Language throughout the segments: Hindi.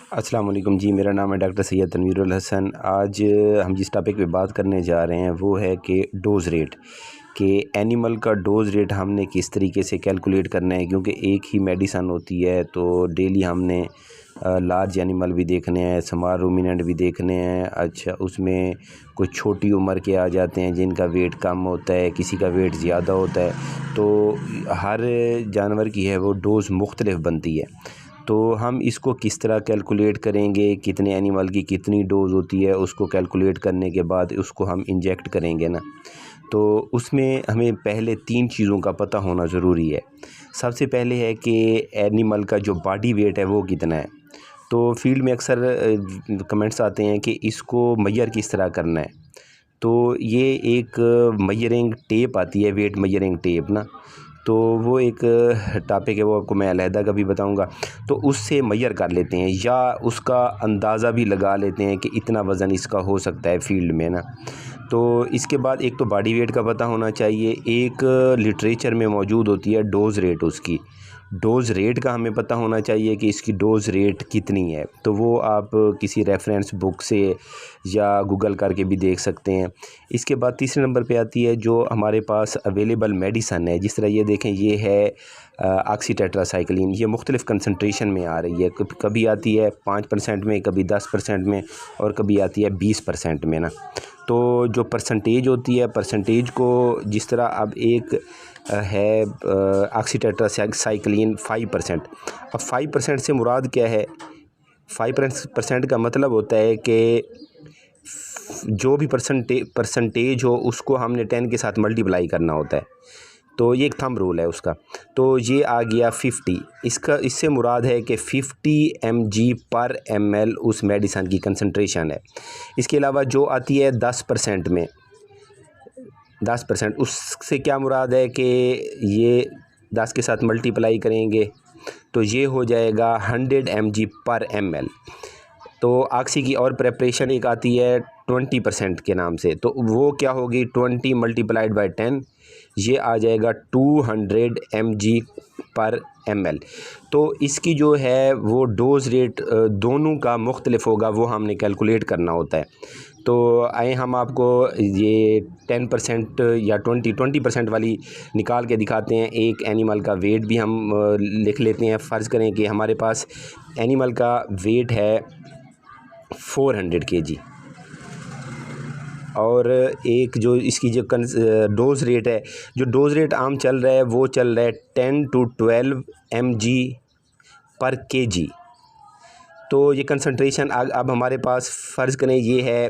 अस्सलाम वालेकुम जी, मेरा नाम है डॉक्टर सैयद तनवीरुल हसन। आज हम जिस टॉपिक पे बात करने जा रहे हैं वो है कि डोज़ रेट, कि एनिमल का डोज़ रेट हमने किस तरीके से कैलकुलेट करना है, क्योंकि एक ही मेडिसन होती है तो डेली हमने लार्ज एनिमल भी देखने हैं, स्मॉल रूमिनेंट भी देखने हैं। अच्छा, उसमें कुछ छोटी उम्र के आ जाते हैं जिनका वेट कम होता है, किसी का वेट ज़्यादा होता है, तो हर जानवर की है वो डोज़ मुख्तलिफ बनती है। तो हम इसको किस तरह कैलकुलेट करेंगे, कितने एनिमल की कितनी डोज़ होती है, उसको कैलकुलेट करने के बाद उसको हम इंजेक्ट करेंगे ना, तो उसमें हमें पहले 3 चीज़ों का पता होना ज़रूरी है। सबसे पहले है कि एनिमल का जो बॉडी वेट है वो कितना है। तो फील्ड में अक्सर कमेंट्स आते हैं कि इसको मेजर किस तरह करना है। तो ये एक मेजरिंग टेप आती है, वेट मेजरिंग टेप ना, तो वो एक टॉपिक है, वो आपको मैं अलहदा कभी बताऊंगा। तो उससे मेजर कर लेते हैं या उसका अंदाज़ा भी लगा लेते हैं कि इतना वज़न इसका हो सकता है फील्ड में ना। तो इसके बाद एक तो बॉडी वेट का पता होना चाहिए, एक लिटरेचर में मौजूद होती है डोज़ रेट, उसकी डोज़ रेट का हमें पता होना चाहिए कि इसकी डोज़ रेट कितनी है। तो वो आप किसी रेफरेंस बुक से या गूगल करके भी देख सकते हैं। इसके बाद तीसरे नंबर पे आती है जो हमारे पास अवेलेबल मेडिसन है। जिस तरह ये देखें, ये है ऑक्सीटेट्रासाइक्लिन, ये मुख्तलिफ़ कंसनट्रेशन में आ रही है। कभी आती है 5% में, कभी 10% में, और कभी आती है 20% में ना। तो जो परसेंटेज होती है, परसेंटेज को जिस तरह अब एक है ऑक्सीटेट्रासाइक्लिन 5%। अब 5% से मुराद क्या है? 5% का मतलब होता है कि जो भी परसेंटेज हो उसको हमने 10 के साथ मल्टीप्लाई करना होता है। तो ये एक थंब रूल है उसका। तो ये आ गया 50। इससे मुराद है कि 50 mg/ml उस मेडिसन की कंसंट्रेशन है। इसके अलावा जो आती है 10% में, 10%, उससे क्या मुराद है कि ये 10 के साथ मल्टीप्लाई करेंगे तो ये हो जाएगा 100 mg/ml। तो ऑक्सी की और प्रेपरेशन एक आती है 20% के नाम से, तो वो क्या होगी 20 मल्टीप्लाइड बाई 10, ये आ जाएगा 200 mg/ml। तो इसकी जो है वो डोज़ रेट दोनों का मुख्तलिफ होगा, वो हमने कैलकुलेट करना होता है। तो आए हम आपको ये 10% या 20% वाली निकाल के दिखाते हैं। एक एनिमल का वेट भी हम लिख लेते हैं। फ़र्ज़ करें कि हमारे पास एनिमल का वेट है 400 kg, और एक जो इसकी जो डोज़ रेट है, जो डोज़ रेट आम चल रहा है वो चल रहा है 10 to 12 mg/kg। तो ये कंसंट्रेशन अब हमारे पास फ़र्ज़ करें ये है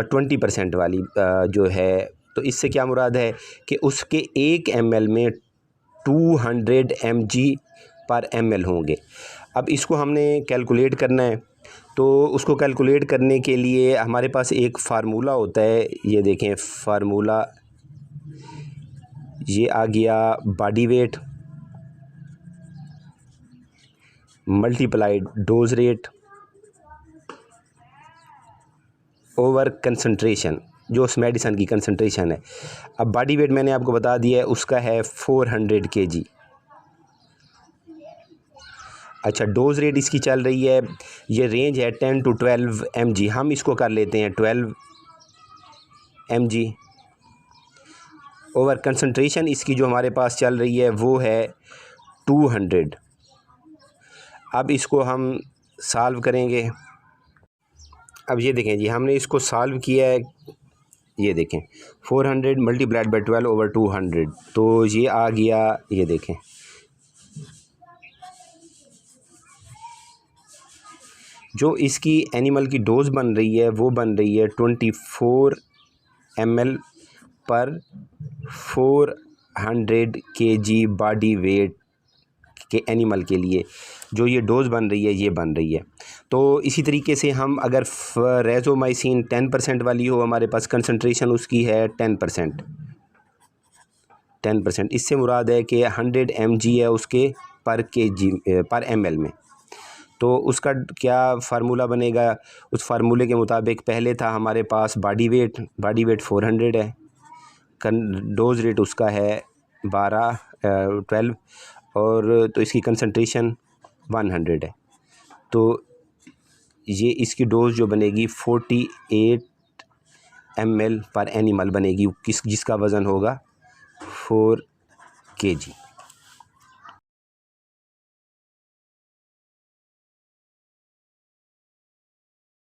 20% वाली जो है, तो इससे क्या मुराद है कि उसके 1 ml में 200 mg/ml होंगे। अब इसको हमने कैलकुलेट करना है, तो उसको कैलकुलेट करने के लिए हमारे पास एक फ़ार्मूला होता है। ये देखें फ़ार्मूला, ये आ गया body weight multiplied dose rate over concentration, जो उस मेडिसन की कंसंट्रेशन है। अब बॉडी वेट मैंने आपको बता दिया है, उसका है 400 kg। अच्छा, डोज़ रेट इसकी चल रही है, ये रेंज है 10 to 12 mg। हम इसको कर लेते हैं 12 mg ओवर कंसंट्रेशन इसकी जो हमारे पास चल रही है वो है 200। अब इसको हम सॉल्व करेंगे। अब ये देखें जी, हमने इसको सॉल्व किया है। ये देखें 400 मल्टीप्लाइड बाई 12 ओवर 200, तो ये आ गया, ये देखें जो इसकी एनिमल की डोज़ बन रही है वो बन रही है 24 ml/400 kg बॉडी वेट के एनिमल के लिए जो ये डोज़ बन रही है, ये बन रही है। तो इसी तरीके से हम अगर रेज़ोमाइसिन 10% वाली हो, हमारे पास कंसंट्रेशन उसकी है 10%। इससे मुराद है कि 100 mg है उसके पर ml में। तो उसका क्या फ़ार्मूला बनेगा? उस फार्मूले के मुताबिक पहले था हमारे पास बॉडी वेट 400 है, डोज़ रेट उसका है 12, और तो इसकी कंसंट्रेशन 100 है। तो ये इसकी डोज जो बनेगी 48 ml पर एनिमल बनेगी, जिसका वज़न होगा 4 kg।